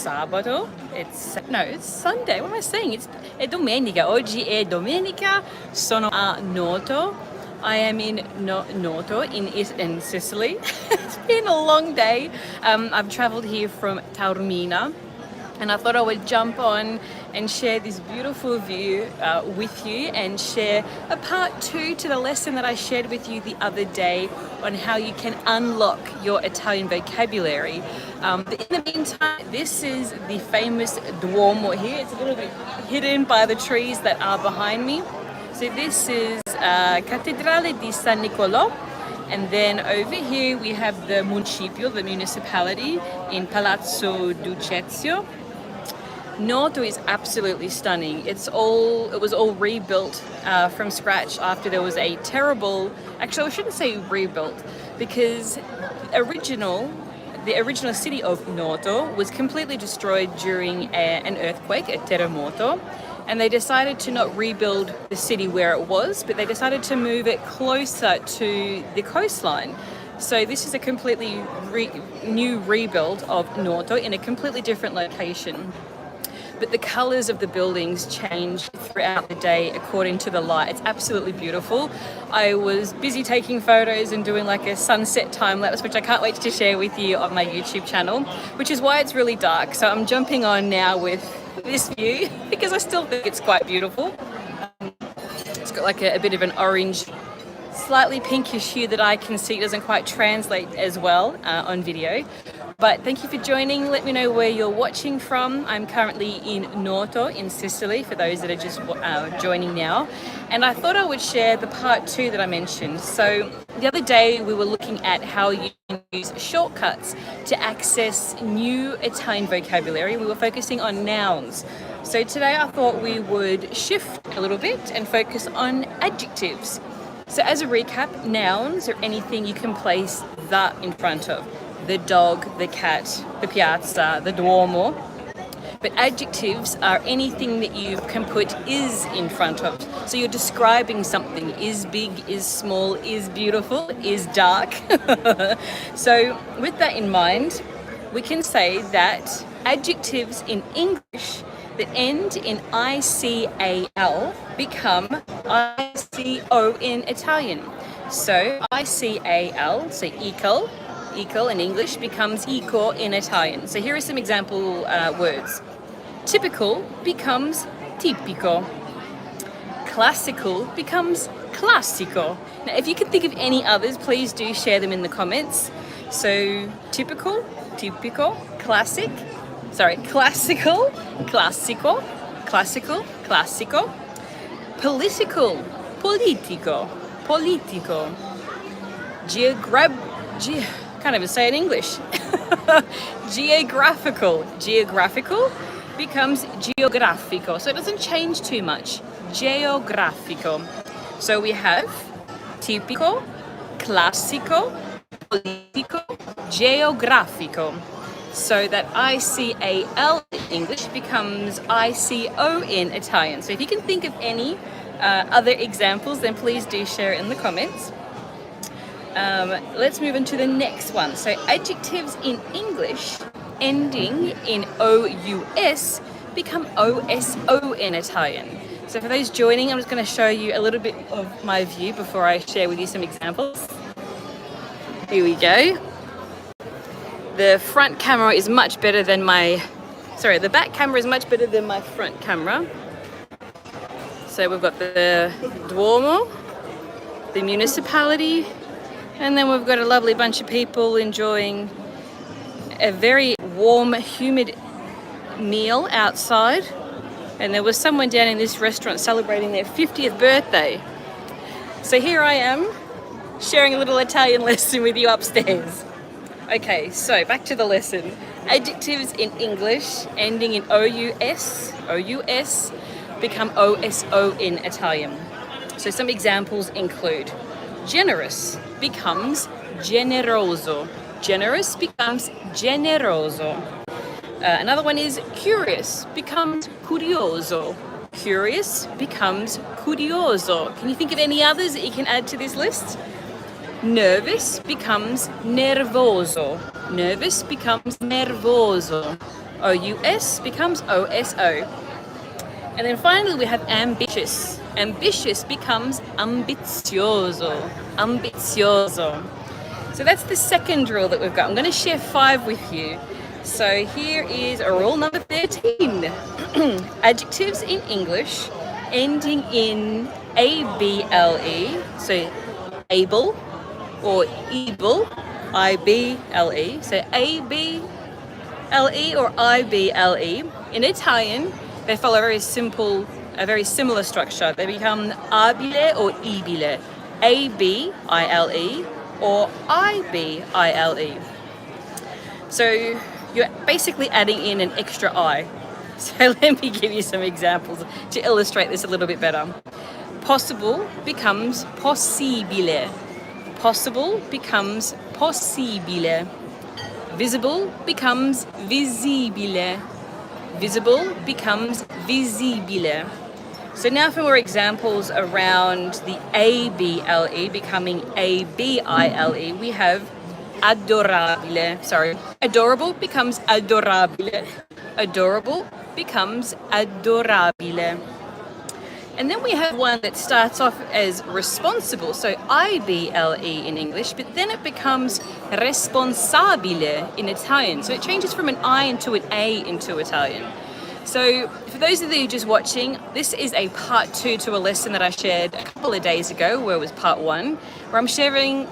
sabato. It's Sunday. What am I saying? È domenica. Oggi è domenica. Sono a Noto. I am in Noto in Sicily. It's been a long day. I've traveled here from Taormina, and I thought I would jump on and share this beautiful view with you and share a part 2 to the lesson that I shared with you the other day on how you can unlock your Italian vocabulary. In the meantime, this is the famous Duomo here. It's a little bit hidden by the trees that are behind me. So this is Cattedrale di San Nicolò. And then over here we have the municipio, the municipality in Palazzo Ducezio. Noto is absolutely stunning. It was all rebuilt from scratch after there was a terrible, actually I shouldn't say rebuilt, because the original city of Noto was completely destroyed during an earthquake, a terremoto, and they decided to not rebuild the city where it was, but they decided to move it closer to the coastline. So this is a completely new rebuild of Noto in a completely different location. But the colors of the buildings change throughout the day according to the light. It's absolutely beautiful. I was busy taking photos and doing like a sunset time lapse, which I can't wait to share with you on my YouTube channel, which is why it's really dark. So I'm jumping on now with this view because I still think it's quite beautiful. It's got like a bit of an orange, slightly pinkish hue that I can see doesn't quite translate as well on video. But thank you for joining. Let me know where you're watching from. I'm currently in Noto in Sicily for those that are just joining now. And I thought I would share the part 2 that I mentioned. So the other day we were looking at how you can use shortcuts to access new Italian vocabulary. We were focusing on nouns. So today I thought we would shift a little bit and focus on adjectives. So as a recap, nouns are anything you can place the in front of. The dog, the cat, the piazza, the Duomo. But adjectives are anything that you can put is in front of. So you're describing something, is big, is small, is beautiful, is dark. So with that in mind, we can say that adjectives in English that end in ICAL become ICO in Italian. So ICAL, so equal in English becomes eco in Italian. So here are some example words. Typical becomes tipico. Classical becomes classico. Now, if you can think of any others, please do share them in the comments. So typical, tipico, classical, classico, classico. Political, politico. Can't even say it in English. Geographical becomes geografico. So it doesn't change too much. Geografico. So we have tipico, classico, politico, geografico. So that ICAL in English becomes ICO in Italian. So if you can think of any other examples, then please do share it in the comments. Let's move on to the next one. So adjectives in English ending in OUS become OSO in Italian. So for those joining, I'm just going to show you a little bit of my view before I share with you some examples. Here we go. The back camera is much better than my front camera. So we've got the Duomo, the municipality, and then we've got a lovely bunch of people enjoying a very warm, humid meal outside. And there was someone down in this restaurant celebrating their 50th birthday. So here I am, sharing a little Italian lesson with you upstairs. Okay, so back to the lesson. Adjectives in English ending in OUS become OSO in Italian. So some examples include generous becomes generoso. Generous becomes generoso. Another one is curious becomes curioso. Curious becomes curioso. Can you think of any others that you can add to this list? Nervous becomes nervoso. Nervous becomes nervoso. O-U-S becomes O-S-O. And then finally we have ambitious. Ambitious becomes ambizioso. Ambizioso. So that's the second rule that we've got. I'm going to share 5 with you. So here is rule number 13. Adjectives in English ending in A-B-L-E. So able or able, I-B-L-E. So A-B-L-E or I-B-L-E. In Italian, they follow a very similar structure. They become abile or ibile, A-B-I-L-E or I-B-I-L-E. So you're basically adding in an extra I. So let me give you some examples to illustrate this a little bit better. Possible becomes possibile. Possible becomes possibile. Visible becomes visibile. Visible becomes visibile. So now for more examples around the A-B-L-E becoming A-B-I-L-E, we have adorabile. Sorry, adorable becomes adorabile. Adorable becomes adorabile. And then we have one that starts off as responsible, so I-B-L-E in English, but then it becomes responsabile in Italian. So it changes from an I into an A into Italian. So for those of you just watching, this is a part 2 to a lesson that I shared a couple of days ago, where it was part 1, where I'm sharing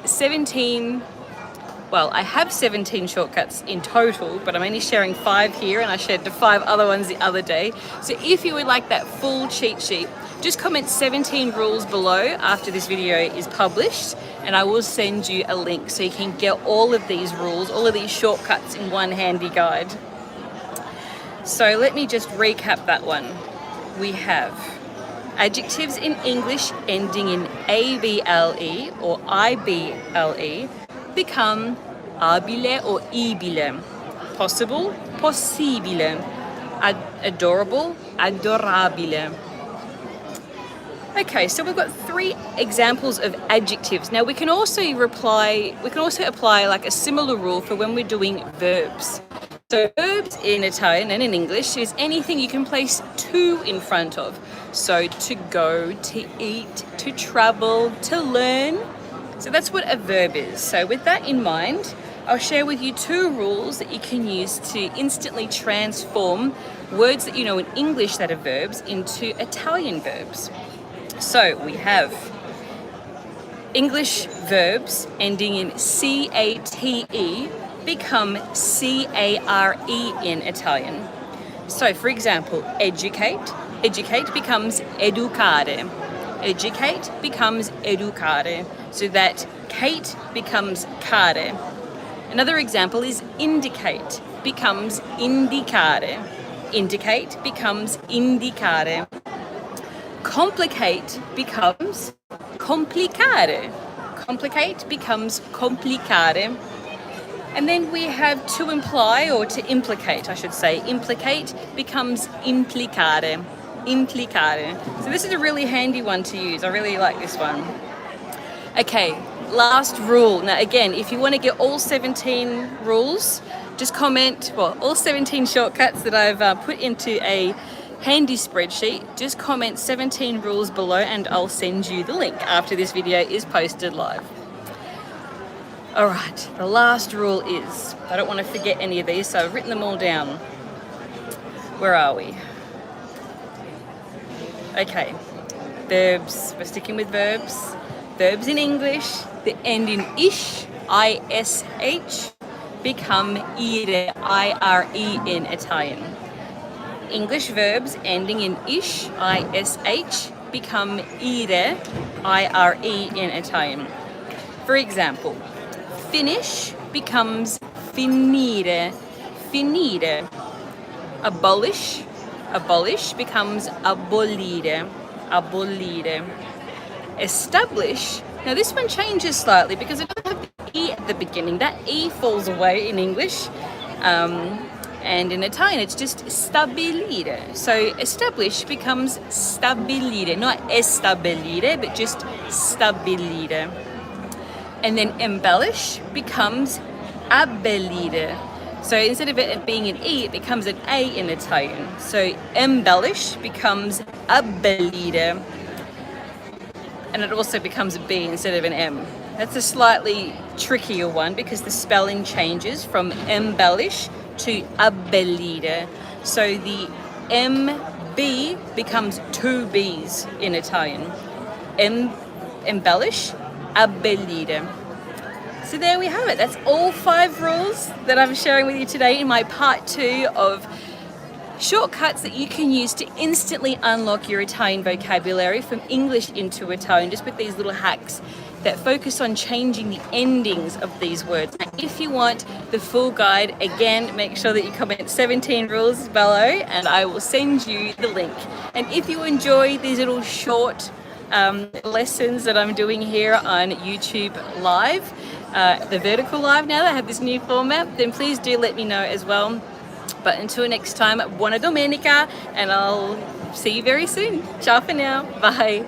17, well, I have 17 shortcuts in total, but I'm only sharing 5 here, and I shared the 5 other ones the other day. So if you would like that full cheat sheet, just comment 17 rules below after this video is published, and I will send you a link so you can get all of these rules, all of these shortcuts in one handy guide. So let me just recap that one. We have adjectives in English ending in A-B-L-E or I-B-L-E become abile or ibile. Possible, possibile. Adorable, adorabile. Okay, so we've got 3 examples of adjectives. Now we can also apply like a similar rule for when we're doing verbs. So verbs in Italian and in English is anything you can place to in front of. So to go, to eat, to travel, to learn. So that's what a verb is. So with that in mind, I'll share with you 2 rules that you can use to instantly transform words that you know in English that are verbs into Italian verbs. So we have English verbs ending in C-A-T-E become C-A-R-E in Italian. So for example, educate. Educate becomes educare. Educate becomes educare. So that Kate becomes care. Another example is indicate becomes indicare. Indicate becomes indicare. Complicate becomes complicare. Complicate becomes complicare. And then we have to imply, or to implicate, I should say. Implicate becomes implicare. Implicare. So this is a really handy one to use. I really like this one. Okay, last rule. Now again, if you want to get all 17 rules, just comment, well, all 17 shortcuts that I've put into a handy spreadsheet, just comment 17 rules below and I'll send you the link after this video is posted live. All right, the last rule is, I don't want to forget any of these, so I've written them all down. Where are we? Okay, verbs, we're sticking with verbs. Verbs in English that end in ish, I-S-H, become ire, I-R-E in Italian. English verbs ending in ish, I-S-H, become ire, I-R-E in Italian. For example, finish becomes finire, finire. Abolish, abolish becomes abolire, abolire. Establish, now this one changes slightly because it doesn't have the E at the beginning. That E falls away in English. And in Italian, it's just stabilire. So establish becomes stabilire, not estabilire, but just stabilire. And then embellish becomes abbellire. So instead of it being an E, it becomes an A in Italian. So embellish becomes abbellire. And it also becomes a B instead of an M. That's a slightly trickier one because the spelling changes from embellish to abbellire. So the MB becomes two B's in Italian. Embellish, abbellire. So there we have it. That's all 5 rules that I'm sharing with you today in my part 2 of shortcuts that you can use to instantly unlock your Italian vocabulary from English into Italian, just with these little hacks that focus on changing the endings of these words. If you want the full guide, again, make sure that you comment 17 rules below and I will send you the link. And if you enjoy these little short lessons that I'm doing here on YouTube Live, the vertical live now that I have this new format, then please do let me know as well. But until next time, buona domenica, and I'll see you very soon. Ciao for now. Bye.